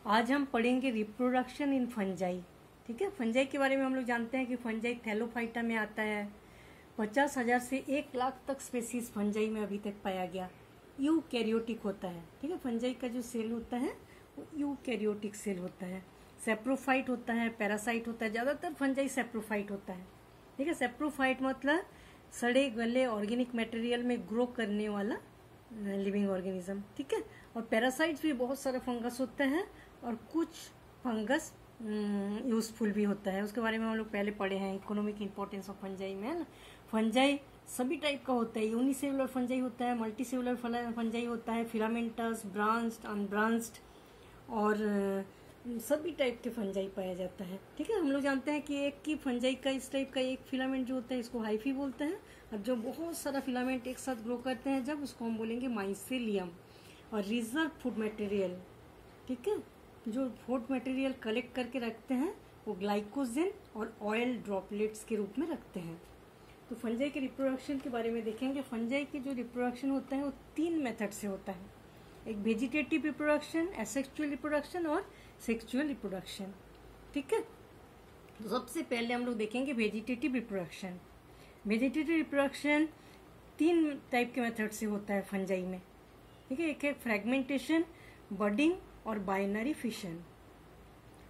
आज हम पढ़ेंगे रिप्रोडक्शन इन फंजाई। ठीक है, फंजाई के बारे में हम लोग जानते हैं कि फंजाई थैलोफाइटा में आता है। 50,000 से 1 लाख तक स्पेसीज फंजाई में अभी तक पाया गया। यूकैरियोटिक होता है। ठीक है, फंजाई का जो सेल होता है वो यूकैरियोटिक सेल होता है। सेप्रोफाइट होता है, पैरासाइट होता है। ज़्यादातर फंजाई सेप्रोफाइट होता है। ठीक है, सेप्रोफाइट मतलब सड़े गले ऑर्गेनिक मटेरियल में ग्रो करने वाला लिविंग ऑर्गेनिज्म। ठीक है, और पैरासाइट्स भी बहुत सारे फंगस होते हैं और कुछ फंगस यूजफुल भी होता है। उसके बारे में हम लोग पहले पढ़े हैं, इकोनॉमिक इंपॉर्टेंस ऑफ फंजाई में, है ना। फंजाई सभी टाइप का होता है। यूनिसेलुलर फंजाई होता है, मल्टीसेलुलर फंजाई होता है, फिलामेंटस, ब्रांच्ड, अनब्रांच्ड और सभी टाइप के फंजाई पाया जाता है। ठीक है, हम लोग जानते हैं कि एक की फंजाई का इस टाइप का एक फिलामेंट जो होता है इसको हाइफी बोलते हैं। अब जो बहुत सारा फिलामेंट एक साथ ग्रो करते हैं जब, उसको हम बोलेंगे माइसेलियम। और रिजर्व फूड मटेरियल, ठीक है, जो फूड मटेरियल कलेक्ट करके रखते हैं वो ग्लाइकोजन और ऑयल ड्रॉपलेट्स के रूप में रखते हैं। तो फंजाई के रिप्रोडक्शन के बारे में देखेंगे। फंजाई की जो रिप्रोडक्शन होता है वो 3 मेथड से होता है। एक वेजिटेटिव रिप्रोडक्शन, एसेक्सुअल रिप्रोडक्शन और सेक्सुअल रिप्रोडक्शन। ठीक है, तो सबसे पहले हम लोग देखेंगे vegetative reproduction. Vegetative reproduction 3 type के मेथड से होता है फंजाई में। ठीक है, एक है फ्रेगमेंटेशन, बडिंग और बाइनरी फिशन।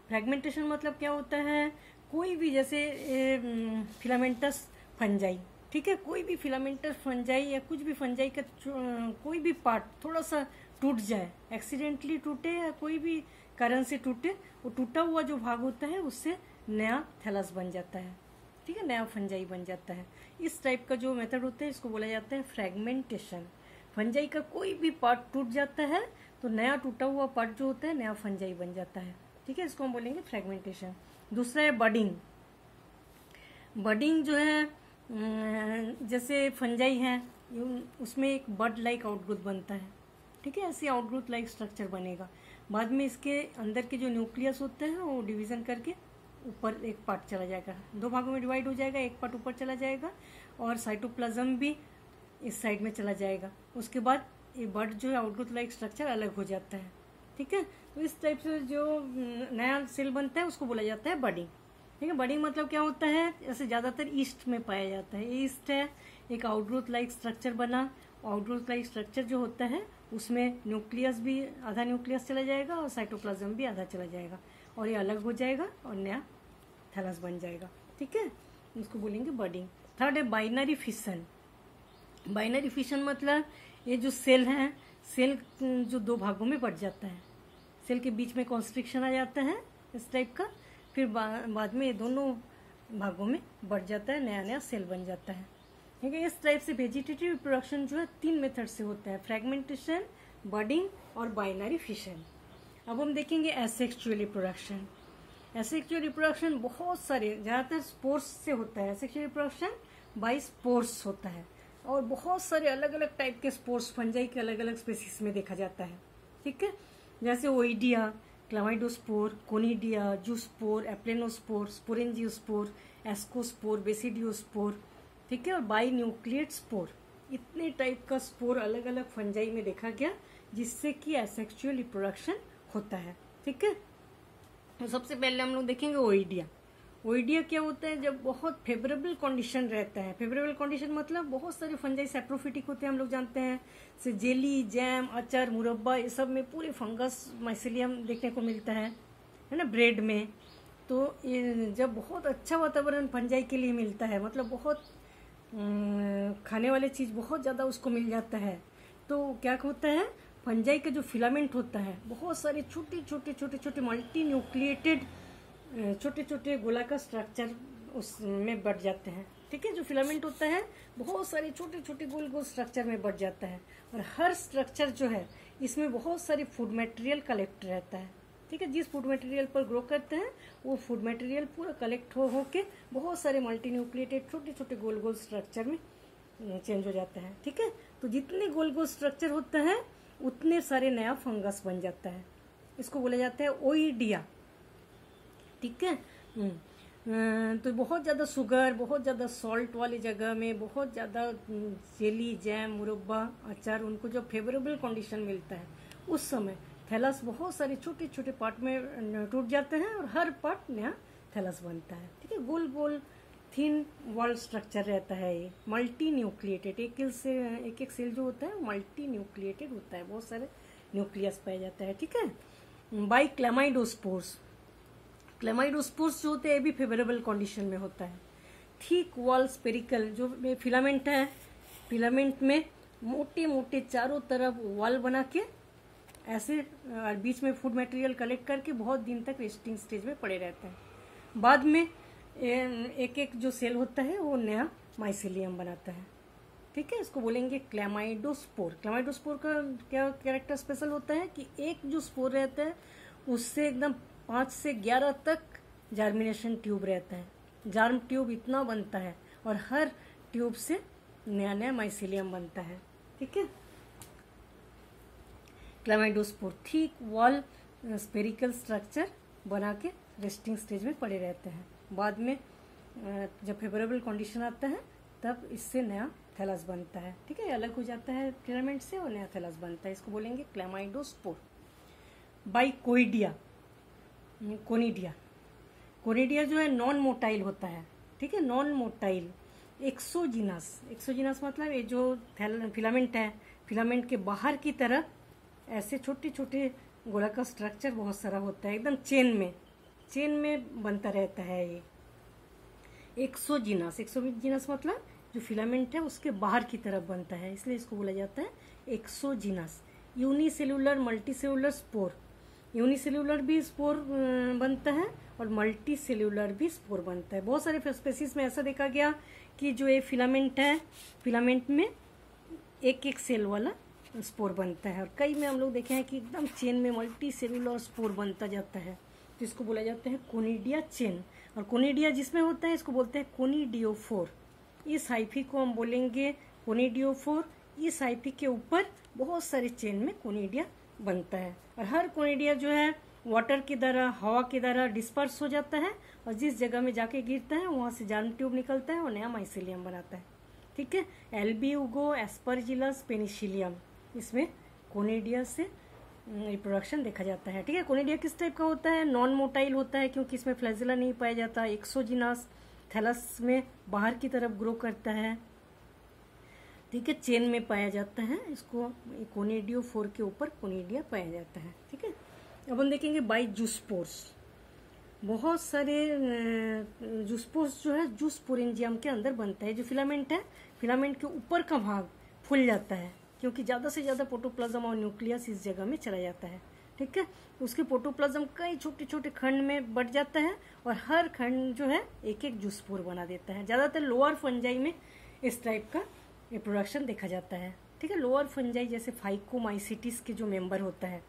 फ्रेगमेंटेशन मतलब क्या होता है, कोई भी जैसे फिलामेंटस फंजाई, ठीक है, कोई भी फिलामेंटस फंजाई या कुछ भी फंजाई का कोई भी पार्ट थोड़ा सा टूट जाए, एक्सीडेंटली टूटे या कोई भी कारण से टूटे, वो टूटा हुआ जो भाग होता है उससे नया थैलस बन जाता है। ठीक है, नया फंजाई बन जाता है। इस टाइप का जो मेथड होता है इसको बोला जाता है फ्रेगमेंटेशन। फंजाई का कोई भी पार्ट टूट जाता है तो नया टूटा हुआ पार्ट जो होता है नया फंजाई बन जाता है। ठीक है, इसको हम बोलेंगे फ्रेगमेंटेशन। दूसरा है बडिंग। बडिंग जो है जैसे फंजाई है उसमें एक बड लाइक आउटग्रोथ बनता है। ठीक है, ऐसे आउटग्रोथ लाइक स्ट्रक्चर बनेगा। बाद में इसके अंदर के जो न्यूक्लियस होते हैं वो डिवीजन करके ऊपर एक पार्ट चला जाएगा, 2 भागों में डिवाइड हो जाएगा, एक पार्ट ऊपर चला जाएगा और साइटोप्लाज्म भी इस साइड में चला जाएगा। उसके बाद ये बड जो है आउटग्रोथ लाइक स्ट्रक्चर अलग हो जाता है। ठीक है, तो इस टाइप से जो नया सेल बनता है उसको बोला जाता है बडिंग। ठीक है, बडिंग मतलब क्या होता है, जैसे ज़्यादातर ईस्ट में पाया जाता है। ईस्ट है, एक आउटग्रोथ लाइक स्ट्रक्चर बना। आउटग्रोथ लाइक स्ट्रक्चर जो होता है उसमें न्यूक्लियस भी आधा न्यूक्लियस चला जाएगा और साइटोप्लाज्म भी आधा चला जाएगा और ये अलग हो जाएगा और नया थैलस बन जाएगा। ठीक है, इसको बोलेंगे बडिंग। थर्ड है बाइनरी फिशन। बाइनरी फिशन मतलब ये जो सेल है, सेल जो 2 भागों में बट जाता है, सेल के बीच में कॉन्स्ट्रिक्शन आ जाता है इस टाइप का, फिर बाद में ये दोनों भागों में बढ़ जाता है, नया नया सेल बन जाता है। ठीक है, इस टाइप से वेजिटेटिव रिप्रोडक्शन जो है 3 मेथड से होता है, फ्रेगमेंटेशन, बडिंग और बाइनरी फिशन। अब हम देखेंगे एसेक्सुअल रिप्रोडक्शन। एसेक्सुअल रिप्रोडक्शन बहुत सारे, ज़्यादातर स्पोर्स से होता है। एसेक्सुअल रिप्रोडक्शन बाय स्पोर्स होता है और बहुत सारे अलग अलग टाइप के स्पोर्स फंजाई के अलग अलग स्पेसीज में देखा जाता है। ठीक है, जैसे oidia, chlamydospore, conidia, zoospore, aplanospore, sporangiospore, ascospore, basidiospore. ठीक है, और बाई न्यूक्लिएट स्पोर। इतने टाइप का स्पोर अलग अलग फंजाई में देखा गया जिससे कि एसेक्सुअल रिप्रोडक्शन होता है। ठीक है, तो सबसे पहले हम लोग देखेंगे ओइडिया। ओइडिया क्या होता है, जब बहुत फेवरेबल कंडीशन रहता है। फेवरेबल कंडीशन मतलब बहुत सारे फंजाई सैप्रोफिटिक होते हैं, हम लोग जानते हैं, से जेली, जैम, अचार, मुरब्बा, ये सब में पूरे फंगस माइसेलियम देखने को मिलता है ना, ब्रेड में। तो ये जब बहुत अच्छा वातावरण फंजाई के लिए मिलता है, मतलब बहुत खाने वाले चीज़ बहुत ज़्यादा उसको मिल जाता है, तो क्या होता है, फंजाई का जो फिलामेंट होता है बहुत सारे छोटे छोटे छोटे छोटे मल्टी न्यूक्लिएटेड छोटे छोटे गोलाकार स्ट्रक्चर उसमें बढ़ जाते हैं। ठीक है, जो फिलामेंट होता है बहुत सारे छोटे छोटे गोल गोल स्ट्रक्चर में बढ़ जाता है और हर स्ट्रक्चर जो है इसमें बहुत सारे फूड मटेरियल कलेक्ट रहता है। ठीक है, जिस फूड मटेरियल पर ग्रो करते हैं वो फूड मटेरियल पूरा कलेक्ट हो के बहुत सारे मल्टी न्यूक्लिएटेड छोटे छोटे गोल गोल स्ट्रक्चर में चेंज हो जाता है। ठीक है, तो जितने गोल गोल स्ट्रक्चर होता है उतने सारे नया फंगस बन जाता है, इसको बोला जाता है ओइडिया। ठीक है, तो बहुत ज़्यादा शुगर, बहुत ज़्यादा सॉल्ट वाली जगह में बहुत ज़्यादा जेली, जैम, मुरब्बा, अचार, उनको जो फेवरेबल कंडीशन मिलता है उस समय थैलस बहुत सारे छोटे छोटे पार्ट में टूट जाते हैं और हर पार्ट नया थैलस बनता है। ठीक है, गोल गोल थिन वॉल स्ट्रक्चर रहता है ये, मल्टी न्यूक्लिएटेड। एक एक सेल जो होता है मल्टी न्यूक्लिएटेड होता है, बहुत सारे न्यूक्लियस पाया जाता है। ठीक है, बाई क्लेमाइडोस्पोर्स। क्लेमाइडोस्पोर्स जो होते हैं ये भी फेवरेबल कंडीशन में होता है। थिक वॉल स्पेरिकल जो फिलामेंट है, फिलामेंट में मोटे मोटे चारों तरफ वॉल बना के ऐसे और बीच में फूड मटेरियल कलेक्ट करके बहुत दिन तक रेस्टिंग स्टेज में पड़े रहते हैं। बाद में एक एक जो सेल होता है वो नया माइसेलियम बनाता है। ठीक है, इसको बोलेंगे क्लेमाइडोस्पोर। क्लेमाइडोस्पोर का क्या कैरेक्टर स्पेशल होता है कि एक जो स्पोर रहता है उससे एकदम 5 से 11 तक जर्मिनेशन ट्यूब रहता है। जर्म ट्यूब इतना बनता है और हर ट्यूब से नया नया माइसेलियम बनता है। ठीक है, chlamydospore thick wall spherical structure बना के रेस्टिंग स्टेज में पड़े रहते हैं। बाद में जब फेवरेबल कंडीशन आता है तब इससे नया थैलस बनता है। ठीक है, अलग हो जाता है फिलामेंट से और नया थैलस बनता है, इसको बोलेंगे क्लेमाइडोस्पोर। बाई कोइडिया, कोनिडिया। कोनिडिया जो है नॉन मोटाइल होता है। ठीक है, नॉन मोटाइल एक्सोजिनस। एक्सोजिनस मतलब ये जो फिलामेंट है, फिलामेंट के बाहर की तरफ ऐसे छोटे छोटे गोलाकार स्ट्रक्चर बहुत सारा होता है, एकदम चेन में बनता रहता है ये। एक्सोजिनस, एक्सोजिनस मतलब जो फिलामेंट है उसके बाहर की तरफ बनता है, इसलिए इसको बोला जाता है exogenous. Unicellular multicellular spore. Unicellular भी स्पोर बनता है और मल्टी सेलुलर भी स्पोर बनता है। बहुत सारे स्पेसीज में ऐसा देखा गया कि जो ये फिलामेंट है, फिलामेंट में एक एक सेल वाला स्पोर बनता है और कई में हम लोग देखे हैं कि एकदम चेन में मल्टी सेलुलर स्पोर बनता जाता है, तो इसको बोला जाता है कोनिडिया चेन। और कोनिडिया जिसमें होता है इसको बोलते हैं कोनिडियोफोर। इस हाइफी को हम बोलेंगे कोनिडियोफोर। इस हाइफी के ऊपर बहुत सारे चेन में कोनिडिया बनता है और हर कोनिडिया जो है वाटर की तरह, हवा की तरह डिस्पर्स हो जाता है और जिस जगह में जाके गिरता है वहाँ से जर्म ट्यूब निकलता है और नया माइसेलियम बनाता है। ठीक है, एल्ब्यूगो, एस्परजिलस, पेनिसिलियम, इसमें कोनिडिया से रिप्रोडक्शन देखा जाता है। ठीक है, कोनिडिया किस टाइप का होता है? नॉन मोटाइल होता है क्योंकि इसमें फ्लैजिला नहीं पाया जाता। एक्सोजिनस, थैलस में बाहर की तरफ ग्रो करता है। ठीक है, चेन में पाया जाता है, इसको कोनिडियोफोर के ऊपर कोनिडिया पाया जाता है। ठीक है, अब हम देखेंगे बाई जूस्पोर्स। बहुत सारे जूस्पोर्स जो है जूस्पोरेंजियम के अंदर बनता है। जो फिलामेंट है, फिलामेंट के ऊपर का भाग फूल जाता है क्योंकि ज़्यादा से ज़्यादा प्रोटोप्लाज्म और न्यूक्लियस इस जगह में चला जाता है। ठीक है, उसके प्रोटोप्लाज्म कई छोटे छोटे खंड में बट जाता है और हर खंड जो है एक एक जूस्पोर बना देता है। ज़्यादातर लोअर फंजाई में इस टाइप का रिप्रोडक्शन देखा जाता है। ठीक है, लोअर फंजाई जैसे फाइकोमाइसिटिस के जो मेंबर होता है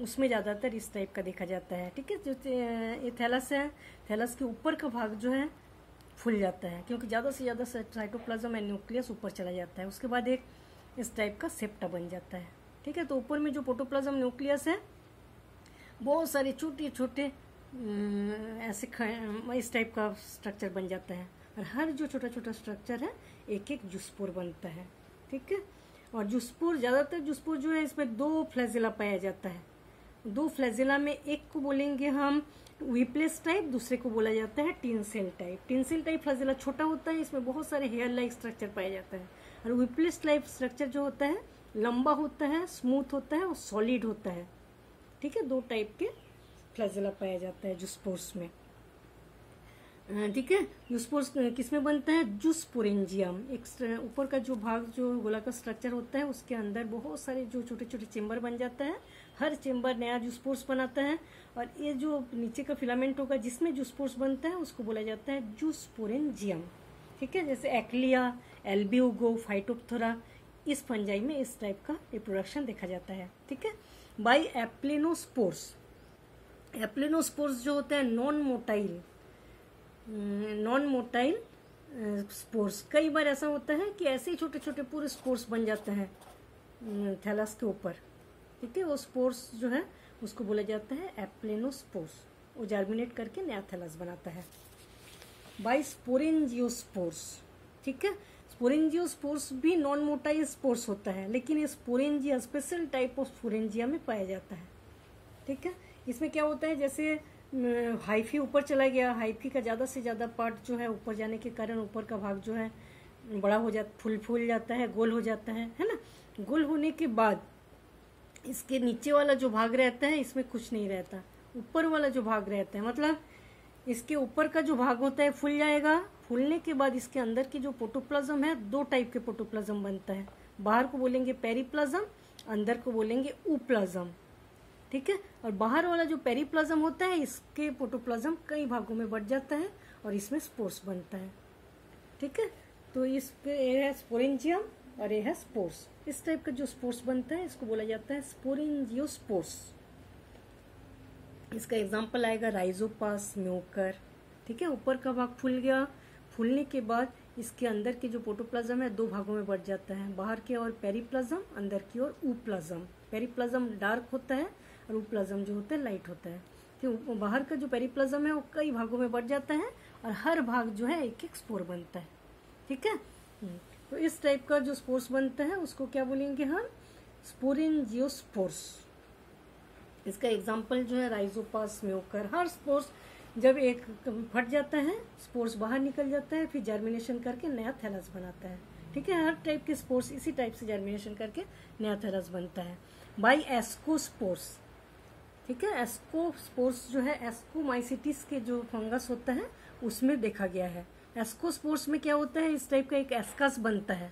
उसमें ज़्यादातर इस टाइप का देखा जाता है। ठीक है, जो ये थैलस है, थैलस के ऊपर का भाग जो है फूल जाता है क्योंकि ज़्यादा से ज़्यादा साइटोप्लाज्म एंड न्यूक्लियस ऊपर चला जाता है। उसके बाद एक इस टाइप का सेप्टा बन जाता है। ठीक है, तो ऊपर में जो प्रोटोप्लाज्म न्यूक्लियस है बहुत सारे छोटे छोटे ऐसे इस टाइप का स्ट्रक्चर बन जाता है और हर जो छोटा छोटा स्ट्रक्चर है एक एक जूस्पोर बनता है। ठीक है, और जूस्पोर ज़्यादातर जूस्पोर जो है इसमें 2 फ्लैजिला पाया जाता है। 2 फ्लैजिला में एक को बोलेंगे हम वीप्लेस टाइप, दूसरे को बोला जाता है tinsel type. Tinsel type flagella छोटा होता है, इसमें बहुत सारे हेयर लाइक स्ट्रक्चर पाया जाता है और वीप्लेस टाइप स्ट्रक्चर जो होता है लंबा होता है, स्मूथ होता है और सॉलिड होता है। ठीक है, 2 टाइप के फ्लैजिला पाया जाता है जूस्पोर्स में। ठीक है, जूस्पोर्स किस में बनता है? जूस्पोरेंजियम। एक ऊपर का जो भाग जो गोलाकार स्ट्रक्चर होता है उसके अंदर बहुत सारे जो छोटे छोटे चेम्बर बन जाता है, हर चेम्बर नया जूस्पोर्स बनाता है और ये जो नीचे का फिलामेंट होगा जिसमें जूस्पोर्स बनता है उसको बोला जाता है जूस्पोरेंजियम। ठीक है, जैसे एक्लिया, एल्ब्यूगो, फाइटोप्थोरा, इस फंजाई में इस टाइप का रिप्रोडक्शन देखा जाता है। ठीक है, बाई एप्लेनोस्पोर्स। एप्लेनोस्पोर्स जो होते हैं नॉन मोटाइल स्पोर्स। कई बार ऐसा होता है कि ऐसे ही छोटे छोटे पूरे स्पोर्स बन जाते हैं थैलस के ऊपर। ठीक है, वो स्पोर्स जो है उसको बोला जाता है एप्लेनोस्पोर्स। वो जर्मिनेट करके नया थैलस बनाता है। By sporangiospores. ठीक है, स्पोरेंजियोस्पोर्स भी नॉन मोटाइल स्पोर्स होता है लेकिन ये sporangia special type of sporangia में पाया जाता है। ठीक है। इसमें क्या होता है, जैसे हाइफी ऊपर चला गया, हाइफी का ज़्यादा से ज़्यादा पार्ट जो है ऊपर जाने के कारण ऊपर का भाग जो है बड़ा हो जाता, फूल जाता है, गोल हो जाता है ना। गोल होने के बाद इसके नीचे वाला जो भाग रहता है इसमें कुछ नहीं रहता, ऊपर वाला जो भाग रहता है, मतलब इसके ऊपर का जो भाग होता है फूल जाएगा। फूलने के बाद इसके अंदर की जो प्रोटोप्लाज्म है, दो टाइप के प्रोटोप्लाज्म बनता है। बाहर को बोलेंगे पेरिप्लाज्म, अंदर को बोलेंगे ऊप्लाज्म, ठीक है। और बाहर वाला जो पेरिप्लाज्म होता है इसके प्रोटोप्लाज्म कई भागों में बढ़ जाता है और इसमें स्पोर्स बनता है, ठीक है। तो इस पे ये है स्पोरेंजियम और ये है स्पोर्स। इस टाइप का जो स्पोर्स बनता है इसको बोला जाता है स्पोरेंजियोस्पोर्स। इसका एग्जाम्पल आएगा राइजोपास, म्योकर, ठीक है। ऊपर का भाग फूल गया, फूलने के बाद इसके अंदर के जो प्रोटोप्लाज्म है दो भागों में बढ़ जाता है, बाहर की ओर पेरिप्लाज्म, अंदर की ओर ऊप्लाज्म। पेरिप्लाज्म डार्क होता है और ऊप्लाज्म जो होता है लाइट होता है। तो बाहर का जो पेरिप्लाज्म है वो कई भागों में बढ़ जाता है और हर भाग जो है एक एक स्पोर बनता है, ठीक है। तो इस टाइप का जो स्पोर्स बनता है उसको क्या बोलेंगे हम, स्पोरेंजियोस्पोर्स। इसका एग्जाम्पल जो है राइजोपास, म्योकर। हर स्पोर्स जब एक फट जाता है, स्पोर्स बाहर निकल जाता है, फिर जर्मिनेशन करके नया थैलस बनाता है, ठीक है। हर टाइप के स्पोर्स इसी टाइप से जर्मिनेशन करके नया थैलस बनता है बाई एस्कोस्पोर्स, ठीक है। एस्कोस्पोर्स जो है एस्कोमाइसिटिस के जो फंगस होता है उसमें देखा गया है। एस्कोस्पोर्स में क्या होता है, इस टाइप का एक एस्कस बनता है,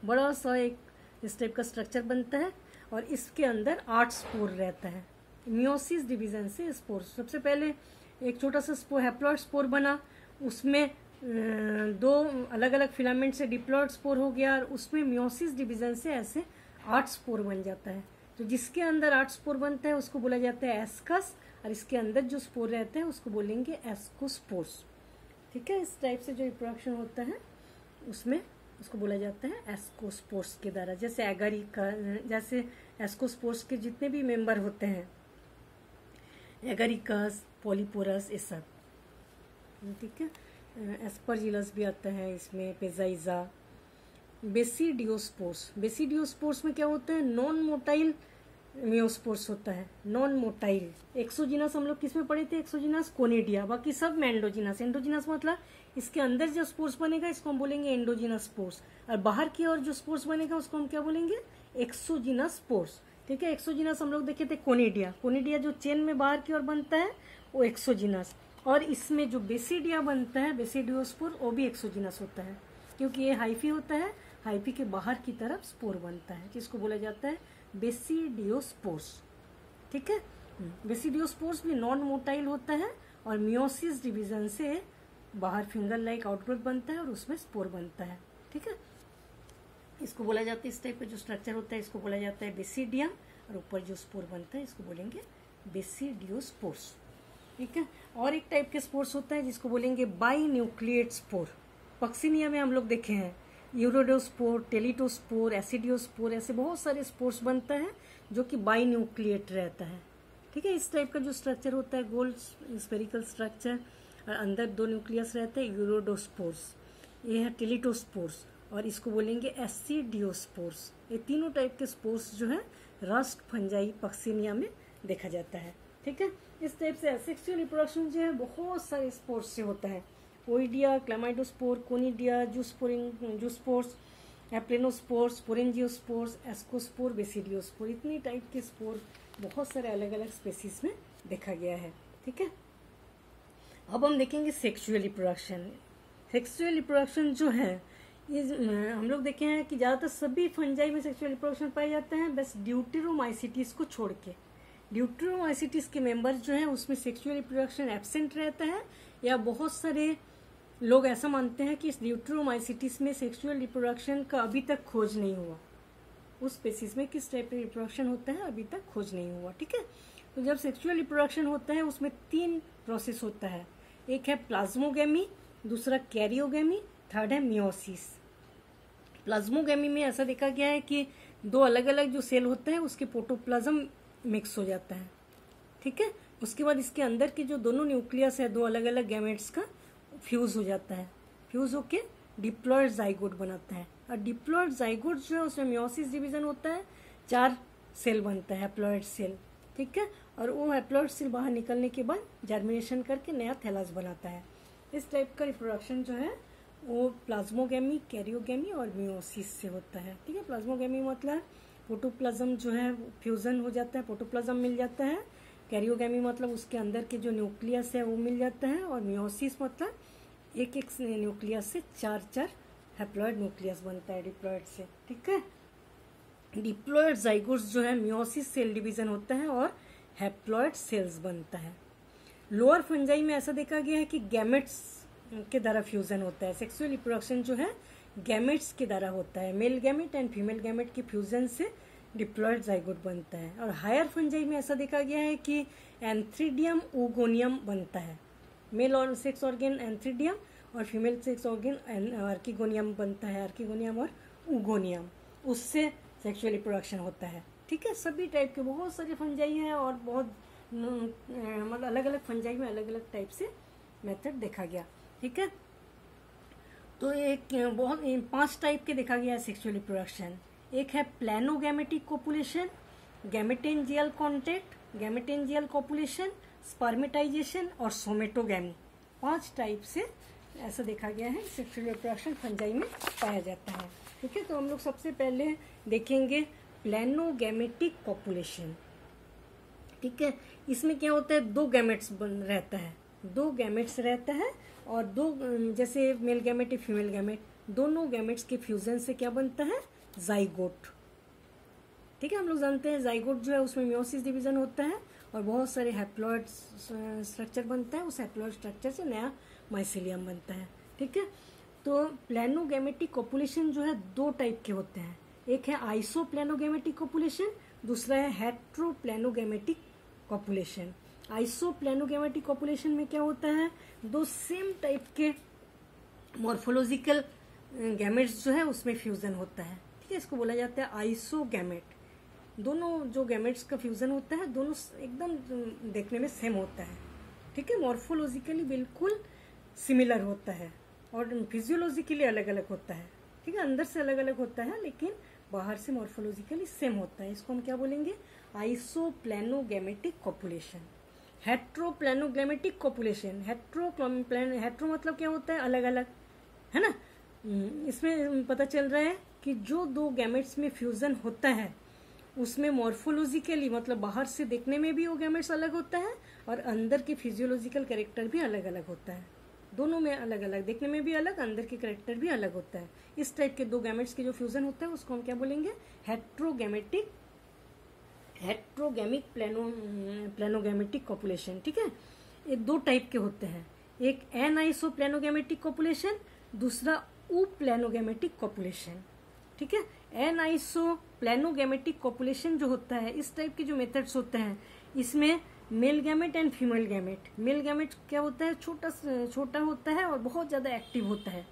बड़ा सा एक इस टाइप का स्ट्रक्चर बनता है और इसके अंदर 8 स्पोर रहता है। मियोसिस डिवीजन से स्पोर, सबसे पहले एक छोटा सा स्पोर हैप्लॉइड स्पोर बना, उसमें दो अलग अलग फिलामेंट से डिप्लॉइड स्पोर हो गया और उसमें मियोसिस डिवीजन से ऐसे 8 स्पोर बन जाता है। तो जिसके अंदर 8 स्पोर बनता है उसको बोला जाता है एस्कस और इसके अंदर जो स्पोर रहते हैं उसको बोलेंगे एस्कोस्पोर्स, ठीक है। इस टाइप से जो रिप्रोडक्शन होता है उसमें उसको बोला जाता है एस्कोस्पोर्स के द्वारा। जैसे एगारिका, जैसे एस्कोस्पोर्स के जितने भी मेंबर होते हैं, एगारिकस, पॉलीपोरस, ये सब, ठीक है। एस्परजिलस भी आता है इसमें, पेजाइजा। बेसिडियोस्पोर्स, बेसिडियोस्पोर्स में क्या होता है, नॉन मोटाइल मियोस्पोर्स होता है, नॉन मोटाइल। एक्सोजिनस हम लोग किस में पढ़े थे, एक्सोजिनस कोनिडिया, बाकी सब में एंडोजिनस। एंडोजिनस मतलब इसके अंदर जो स्पोर्स बनेगा इसको हम बोलेंगे एंडोजिनस स्पोर्स, और बाहर की ओर जो स्पोर्स बनेगा उसको हम क्या बोलेंगे, एक्सोजिनस स्पोर्स, ठीक है। एक्सोजिनस हम लोग देखे थे कोनिडिया, कोनिडिया जो चेन में बाहर की ओर बनता है वो एक्सोजिनस, और इसमें जो बेसिडिया बनता है, बेसिडियोस्पोर, वो भी एक्सोजिनस होता है क्योंकि ये हाइफी होता है, हाइफी के बाहर की तरफ स्पोर बनता है जिसको बोला जाता है बेसिडियोस्पोर्स, ठीक है। बेसिडियोस्पोर्स भी नॉन मोटाइल होता है और मियोसिस डिवीजन से बाहर फिंगर लाइक आउटग्रोथ बनता है और उसमें स्पोर बनता है, ठीक है। इसको बोला जाता है, इस टाइप का जो स्ट्रक्चर होता है इसको बोला जाता है बेसिडियम, और ऊपर जो स्पोर बनता है इसको बोलेंगे बेसिडियोस्पोर्स, ठीक है। और एक टाइप के स्पोर्स होता है जिसको बोलेंगे बाई न्यूक्लिएट स्पोर। पक्सिनिया में हम लोग देखे हैं यूरोडोस्पोर, टेलिटोस्पोर, एसिडियोस्पोर, ऐसे बहुत सारे स्पोर्स बनता है जो कि बाई न्यूक्लिएट रहता है, ठीक है। इस टाइप का जो स्ट्रक्चर होता है गोल स्फेरिकल स्ट्रक्चर, और अंदर 2 न्यूक्लियस रहते हैं, यूरोडोस्पोर्स, ये है टेलिटोस्पोर्स, और इसको बोलेंगे एसिडियोस्पोर्स। ये तीनों टाइप के स्पोर्स जो है रस्ट फंजाई पक्सिनिया में देखा जाता है, ठीक है। इस टाइप से सेक्सुअल रिप्रोडक्शन जो है बहुत सारे स्पोर्स से होता है, oidia, chlamydospore, conidia, zoospores, aplanospores, sporangiospores, ascospore, basidiospore, इतनी टाइप के स्पोर बहुत सारे अलग अलग स्पेसीज में देखा गया है, ठीक है। अब हम देखेंगे सेक्सुअल रिप्रोडक्शन। सेक्सुअल रिप्रोडक्शन जो है हम लोग देखे हैं कि ज़्यादातर सभी फंजाई में सेक्सुअल रिप्रोडक्शन पाए जाते हैं, बस ड्यूटेरोमाइसिटिस को छोड़ के। ड्यूटेरोमाइसिटिस के मेंबर्स जो हैं उसमें सेक्सुअल रिप्रोडक्शन एब्सेंट रहता है, या बहुत सारे लोग ऐसा मानते हैं कि इस ड्यूटेरोमाइसिटिस में सेक्सुअल रिप्रोडक्शन का अभी तक खोज नहीं हुआ, उस स्पेसीज में किस टाइप का रिप्रोडक्शन होता है अभी तक खोज नहीं हुआ, ठीक है। तो जब सेक्सुअल रिप्रोडक्शन होता है उसमें 3 प्रोसेस होता है, एक है प्लाज्मोगेमी, दूसरा कैरियोगेमी, थर्ड है मियोसिस। प्लाज्मोगेमी में ऐसा देखा गया है कि 2 अलग अलग जो सेल होते हैं उसके प्रोटोप्लाज्म मिक्स हो जाता है, ठीक है। उसके बाद इसके अंदर के जो दोनों न्यूक्लियस है 2 अलग अलग गैमेट्स का फ्यूज हो जाता है, फ्यूज होके डिप्लॉयड जाइगोट बनाता है, और डिप्लॉयड जाइगोट जो है उसमें मियोसिस डिवीजन होता है, 4 सेल बनता है हैप्लॉयड सेल, ठीक है। और वो हैप्लॉइड सेल बाहर निकलने के बाद जर्मिनेशन करके नया थैलस बनाता है। इस टाइप का रिप्रोडक्शन जो है वो प्लाज्मोगेमी, कैरियोगेमी और मियोसिस से होता है। ठीक है, प्लाज्मोगेमी मतलब प्रोटोप्लाज्म जो है फ्यूजन हो जाता है, प्रोटोप्लाज्म मिल जाता है। कैरियोगेमी मतलब उसके अंदर के जो न्यूक्लियस है वो मिल जाता है। और मियोसिस मतलब एक एक न्यूक्लियस से 4 हैप्लॉइड न्यूक्लियस बनता है डिप्लॉइड से। ठीक है, डिप्लॉइड जाइगोट्स जो है मियोसिस सेल डिवीजन होता है और हैप्लॉइड सेल्स बनता है। लोअर फंजाई में ऐसा देखा गया है कि गैमेट्स के द्वारा फ्यूजन होता है। सेक्सुअल रिप्रोडक्शन जो है गैमेट्स के द्वारा होता है। Male gamete and female gamete के फ्यूजन से डिप्लॉइड जाइगोट बनता है। और हायर फंजाई में ऐसा देखा गया है कि एंथ्रीडियम ओगोनियम बनता है। मेल और सेक्स ऑर्गन एंथ्रीडियम और फीमेल सेक्स ऑर्गन आर्किगोनियम बनता है, आर्किगोनियम और उगोनियम, उससे सेक्सुअल रिप्रोडक्शन होता है। ठीक है, सभी टाइप के बहुत सारे फंजाई हैं और बहुत मतलब अलग अलग फंजाई में अलग अलग टाइप से मेथड देखा गया। ठीक है, तो एक बहुत 5 टाइप के देखा गया है सेक्सुअल रिप्रोडक्शन। एक है प्लानोगैमेटिक कोपुलेशन, गैमेटेंजियल कॉन्टैक्ट, गैमेटेंजियल कोपुलेशन, स्पर्मेटाइजेशन और सोमेटोगैमी। 5 टाइप से ऐसा देखा गया है सेक्सुअल रिप्रोडक्शन फंजाई में पाया जाता है। ठीक है, तो हम लोग सबसे पहले देखेंगे प्लानोगैमेटिक कोपुलेशन। ठीक है, इसमें क्या होता है, 2 गैमेट्स रहता है, 2 गैमेट्स रहता है और 2 जैसे मेल गैमेट फीमेल गैमेट, दोनों गैमेट्स के फ्यूजन से क्या बनता है, जाइगोट। ठीक है, हम लोग जानते हैं जाइगोट जो है उसमें मियोसिस डिवीजन होता है और बहुत सारे हैप्लॉइड स्ट्रक्चर बनता है। उस हैप्लॉइड स्ट्रक्चर से नया माइसेलियम बनता है। ठीक है, तो प्लानोगैमेटिक कोपुलेशन जो है 2 टाइप के होते हैं। एक है आइसोप्लानोगैमेटिक कोपुलेशन, दूसरा है हेट्रोप्लानोगैमेटिक कोपुलेशन। आइसोप्लानोगैमेटिक कोपुलेशन में क्या होता है, 2 सेम टाइप के मॉर्फोलॉजिकल गैमेट्स जो है उसमें फ्यूजन होता है। ठीक है, इसको बोला जाता है आइसोगैमेट। दोनों जो गैमेट्स का फ्यूजन होता है दोनों एकदम देखने में सेम होता है। ठीक है, मॉर्फोलॉजिकली बिल्कुल सिमिलर होता है और फिजियोलॉजिकली अलग अलग होता है। ठीक है, अंदर से अलग अलग होता है लेकिन बाहर से मॉर्फोलॉजिकली सेम होता है। इसको हम क्या बोलेंगे, आइसोप्लानोगैमेटिक कोपुलेशन। हेट्रोप्लानोगैमेटिक कोपुलेशन, हेट्रो मतलब क्या होता है, अलग अलग, है ना। इसमें पता चल रहा है कि जो 2 गैमेट्स में फ्यूजन होता है उसमें मॉर्फोलॉजिकली मतलब बाहर से देखने में भी वो गैमेट्स अलग होता है और अंदर के फिजियोलॉजिकल कैरेक्टर भी अलग अलग होता है। दोनों में अलग अलग, देखने में भी अलग, अंदर के कैरेक्टर भी अलग होता है। इस टाइप के 2 गैमेट्स के जो फ्यूजन होता है उसको हम क्या बोलेंगे, हेट्रोगैमिक प्लानोगैमेटिक कोपुलेशन। ठीक है, ये 2 टाइप के होते हैं, एक एनाइसोप्लानोगैमेटिक कोपुलेशन, दूसरा प्लानोगैमेटिक कोपुलेशन। ठीक है, एनाइसोप्लानोगैमेटिक कोपुलेशन जो होता है, इस टाइप के जो मेथड्स होते हैं इसमें male gamete and female gamete, male gamete क्या होता है, छोटा होता है और बहुत ज़्यादा एक्टिव होता है।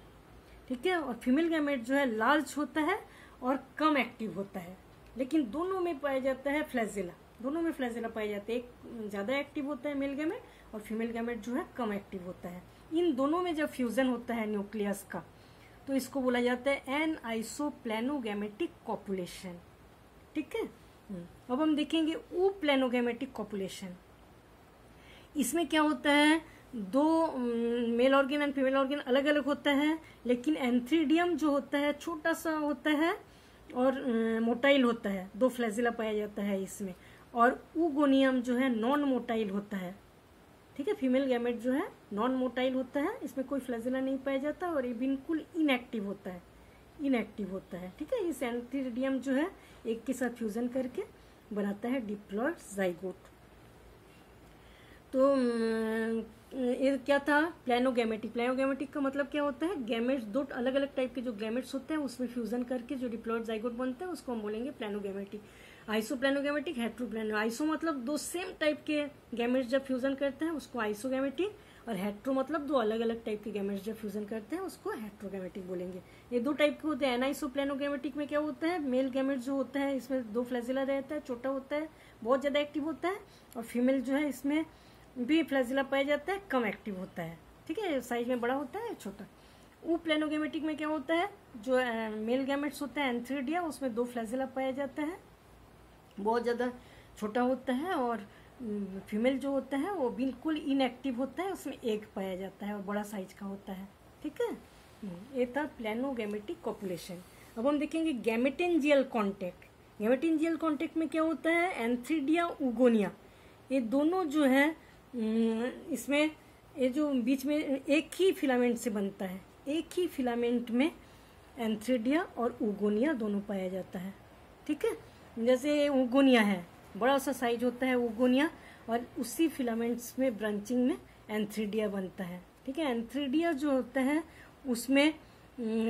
ठीक है, और फीमेल गैमेट जो है लार्ज होता है और कम एक्टिव होता है। लेकिन दोनों में पाया जाता है फ्लैजिला, दोनों में फ्लैजिला पाए जाते हैं। एक ज़्यादा एक्टिव होता है मेल गैमेट और फीमेल गैमेट जो है कम एक्टिव होता है। इन दोनों में जब फ्यूजन होता है न्यूक्लियस का तो इसको बोला जाता है एन आइसोप्लानोगैमेटिक कोपुलेशन। ठीक है, अब हम देखेंगे प्लानोगैमेटिक कोपुलेशन। इसमें क्या होता है, 2 male organ and female organ अलग अलग होता है लेकिन एंथ्रीडियम जो होता है छोटा सा होता है और मोटाइल होता है, 2 फ्लैजिला पाया जाता है इसमें। और उगोनियम जो है नॉन मोटाइल होता है। ठीक है, फीमेल गैमेट जो है नॉन मोटाइल होता है, इसमें कोई फ्लैजिला नहीं पाया जाता और ये बिल्कुल इनएक्टिव होता है। ठीक है, इस एंथ्रीडियम जो है एक के साथ फ्यूजन करके बनाता है डिप्लॉइड जाइगोट। तो ये क्या था, प्लानोगैमेटिक का मतलब क्या होता है, गैमेट्स 2 अलग अलग टाइप के जो गैमेट्स होते हैं उसमें फ्यूजन करके जो डिप्लॉइड जाइगोट बनता है उसको हम बोलेंगे प्लानोगैमेटिक। आइसोप्लानोगैमेटिक, हेट्रोप्लानो, आइसो मतलब 2 सेम टाइप के गैमेट्स जब फ्यूजन करते हैं उसको आइसोगैमेटिक, और हेट्रो मतलब 2 अलग अलग टाइप के गैमेट्स जब फ्यूजन करते हैं उसको हेट्रोगैमेटिक बोलेंगे। ये 2 टाइप के होते हैं। एनाइसोप्लानोगैमेटिक में क्या होता है, मेल गैमेट जो होता है इसमें 2 फ्लैजिला रहता है, छोटा होता है, बहुत ज़्यादा एक्टिव होता है, और फीमेल जो है इसमें भी फ्लैजिला पाया जाता है, कम एक्टिव होता है। ठीक है, साइज में बड़ा होता है, छोटा। प्लानोगैमेटिक में क्या होता है, जो मेल गैमेट्स होता है एंथ्रीडिया उसमें 2 फ्लैजिला पाया जाता है, बहुत ज़्यादा छोटा होता है और फीमेल जो होता है वो बिल्कुल इनएक्टिव होता है, उसमें एग पाया जाता है और बड़ा साइज का होता है। ठीक है, ये था प्लेनोगैमेटिक कॉपुलेशन। अब हम देखेंगे गैमेटेंजियल कॉन्टैक्ट। गैमेटेंजियल कॉन्टैक्ट में क्या होता है, एंथ्रीडिया उगोनिया, ये दोनों जो है इसमें ये जो बीच में एक ही फिलामेंट से बनता है, एक ही फिलामेंट में एंथ्रीडिया और उगोनिया दोनों पाया जाता है। ठीक है, जैसे उगोनिया है, बड़ा सा साइज होता है उगोनिया, और उसी फिलामेंट्स में ब्रांचिंग में एंथ्रीडिया बनता है। ठीक है, एंथ्रीडिया जो होता है उसमें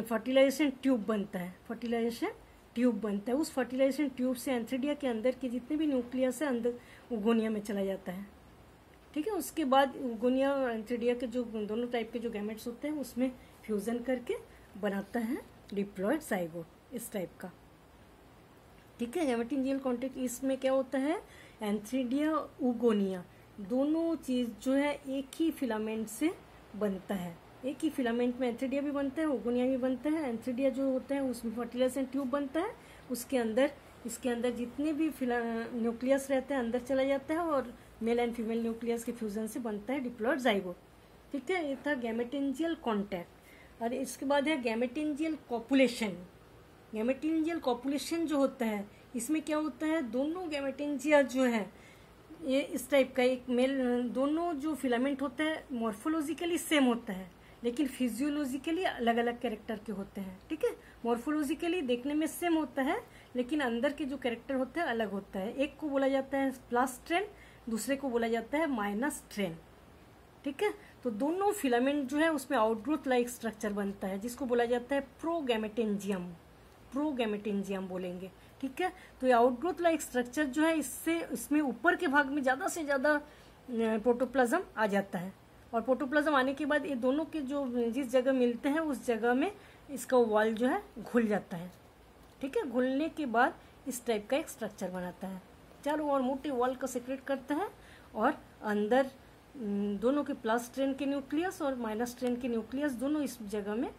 फर्टिलाइजेशन ट्यूब बनता है, फर्टिलाइजेशन ट्यूब बनता है। उस फर्टिलाइजेशन ट्यूब से एंथ्रीडिया के अंदर के जितने भी न्यूक्लियस है अंदर उगोनिया में चला जाता है। ठीक है, उसके बाद उगोनिया और एंथ्रीडिया के जो दोनों टाइप के जो गैमेट्स होते हैं उसमें फ्यूजन करके बनाता है डिप्लॉयड जाइगोट, इस टाइप का। ठीक है, गैमेटेंजियल कॉन्टैक्ट इसमें क्या होता है, एंथ्रीडिया उगोनिया दोनों चीज जो है एक ही फिलामेंट से बनता है, एक ही फिलामेंट में एंथ्रीडिया भी बनता है, उगोनिया भी बनता है। एंथ्रीडिया जो होता है उसमें फर्टिलाइजेशन ट्यूब बनता है, उसके अंदर इसके अंदर जितने भी न्यूक्लियस रहते हैं अंदर चला जाता है और मेल एंड फीमेल न्यूक्लियस के फ्यूजन से बनता है डिप्लॉयड जाइगोट। ठीक है, ये था गैमेटेंजियल कॉन्टैक्ट। और इसके बाद है गैमेटेंजियल कॉपुलेशन। गैमेटेंजियल कॉपुलेशन जो होता है इसमें क्या होता है, दोनों गैमेटेंजिया जो है ये इस टाइप का, एक मेल, दोनों जो फिलामेंट होता है मॉर्फोलॉजिकली सेम होता है लेकिन फिजियोलॉजिकली अलग अलग कैरेक्टर के होते हैं। ठीक है, मॉर्फोलॉजिकली देखने में सेम होता है लेकिन अंदर के जो कैरेक्टर होते हैं अलग होता है। एक को बोला जाता है प्लस स्ट्रेन, दूसरे को बोला जाता है माइनस स्ट्रेन। ठीक है, तो दोनों फिलामेंट जो है उसमें आउटग्रोथ लाइक स्ट्रक्चर बनता है जिसको बोला जाता है प्रोगैमेटेंजियम, प्रोगैमेटेंजियम बोलेंगे। ठीक है, तो ये आउटग्रोथ लाइक स्ट्रक्चर जो है इससे इसमें ऊपर के भाग में ज़्यादा से ज़्यादा प्रोटोप्लाज्म आ जाता है, और प्रोटोप्लाज्म आने के बाद ये दोनों के जो जिस जगह मिलते हैं उस जगह में इसका वॉल जो है घुल जाता है। ठीक है, घुलने के बाद इस टाइप का एक स्ट्रक्चर बनाता है, चारों ओर मोटे वॉल को सेक्रेट करता है, और अंदर दोनों के प्लस स्ट्रेन के न्यूक्लियस और माइनस स्ट्रेन के न्यूक्लियस दोनों इस जगह में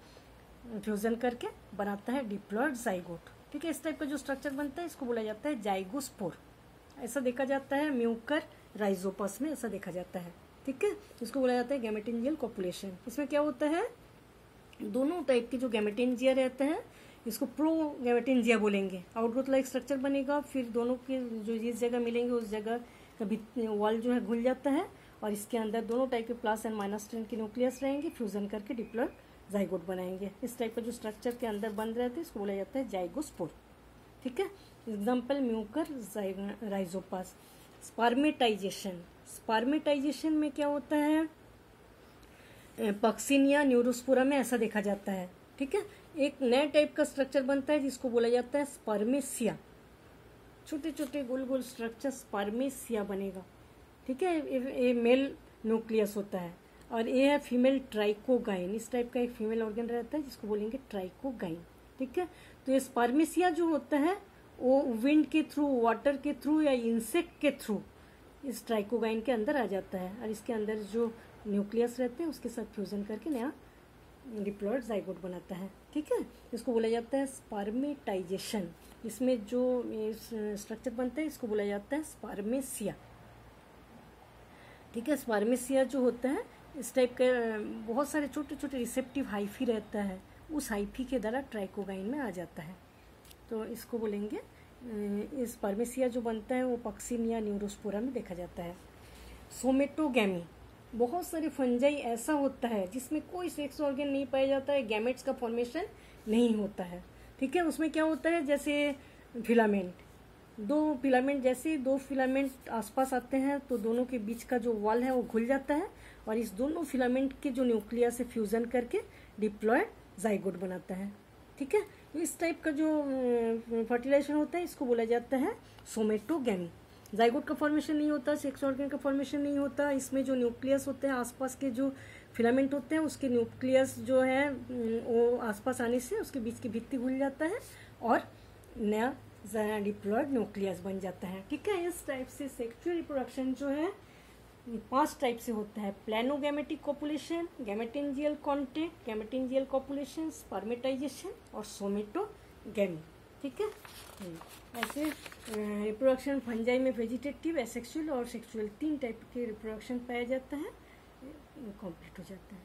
फ्यूजन करके बनाता है डिप्लॉयड जाइगोट। ठीक है, इस टाइप का जो स्ट्रक्चर बनता है इसको बोला जाता है जाइगोस्पोर। ऐसा देखा जाता है म्यूकर राइजोपस में, ऐसा देखा जाता है। ठीक है, इसको बोला जाता है गैमेटेंजियल कॉपुलेशन। इसमें क्या होता है, दोनों टाइप के जो गैमेटेंजिया रहते हैं इसको प्रोगैमेटेंजिया बोलेंगे। आउटग्रोथ लाइक स्ट्रक्चर बनेगा, फिर दोनों के जो जिस जगह मिलेंगे उस जगह का वॉल जो है घुल जाता है, और इसके अंदर दोनों टाइप के प्लस एंड माइनस स्ट्रेन के न्यूक्लियस रहेंगे, फ्यूजन करके डिप्लॉयड जाइगोट बनाएंगे। इस टाइप का जो स्ट्रक्चर के अंदर बन रहते हैं इसको बोला जाता है जाइगोस्पोर। ठीक है, example Mucor Rhizopus. Spermatization, spermatization में क्या होता है, पक्सिनिया न्यूरोस्पोरा में ऐसा देखा जाता है। ठीक है, एक नया टाइप का स्ट्रक्चर बनता है जिसको बोला जाता है स्पर्मेसिया, छोटे छोटे गोल गोल स्ट्रक्चर स्पर्मेसिया बनेगा। ठीक है, ये मेल न्यूक्लियस होता है, और ये है फीमेल ट्राइकोगाइन। इस टाइप का एक फीमेल ऑर्गन रहता है जिसको बोलेंगे ट्राइकोगाइन। ठीक है, तो ये स्पर्मेसिया जो होता है वो विंड के थ्रू, वाटर के थ्रू या इंसेक्ट के थ्रू इस ट्राइकोगाइन के अंदर आ जाता है, और इसके अंदर जो न्यूक्लियस रहते हैं उसके साथ फ्यूजन करके नया डिप्लॉयड जाइगोट बनाता है। ठीक है, इसको बोला जाता है स्पर्मेटाइजेशन। इसमें जो स्ट्रक्चर बनता है इसको बोला जाता है स्पर्मेसिया। ठीक है, स्पर्मेसिया जो होता है इस टाइप का बहुत सारे छोटे छोटे रिसेप्टिव हाइफी रहता है, उस हाइफी के द्वारा ट्राइकोगाइन में आ जाता है, तो इसको बोलेंगे स्पर्मेसिया जो बनता है वो पक्सिनिया न्यूरोस्पोरा में देखा जाता है। सोमेटोगैमी, बहुत सारे फंजाई ऐसा होता है जिसमें कोई सेक्स ऑर्गन नहीं पाया जाता है, गैमेट्स का फॉर्मेशन नहीं होता है। ठीक है, उसमें क्या होता है, जैसे फिलामेंट, दो फिलामेंट, जैसे दो फिलामेंट आसपास आते हैं तो दोनों के बीच का जो वॉल है वो घुल जाता है, और इस दोनों फिलामेंट के जो न्यूक्लियस से फ्यूजन करके डिप्लॉयड जाइगोट बनाता है। ठीक है, तो इस टाइप का जो फर्टिलाइजेशन होता है इसको बोला जाता है सोमेटोगैमी। जाइगोट का फॉर्मेशन नहीं होता, सेक्स ऑर्गन का फॉर्मेशन नहीं होता, इसमें जो न्यूक्लियस होते हैं आसपास के जो फिलामेंट होते हैं उसके न्यूक्लियस जो है वो आसपास आने से उसके बीच की भित्ति घुल जाता है और नया डिप्लॉयड न्यूक्लियस बन जाता है। ठीक है, इस टाइप से सेक्सुअल रिप्रोडक्शन जो है 5 टाइप से होता है, प्लेनोगैमेटिक कॉपुलेशन, गैमेटेंजियल कॉन्टैक्ट, गैमेटेंजियल कॉपुलेशन, स्पर्मेटाइजेशन और सोमेटोगैमी। ठीक है। ऐसे रिप्रोडक्शन फंजाई में वेजिटेटिव, एसेक्सुअल और सेक्सुअल 3 टाइप के रिप्रोडक्शन पाया जाता है, कंप्लीट हो जाता है।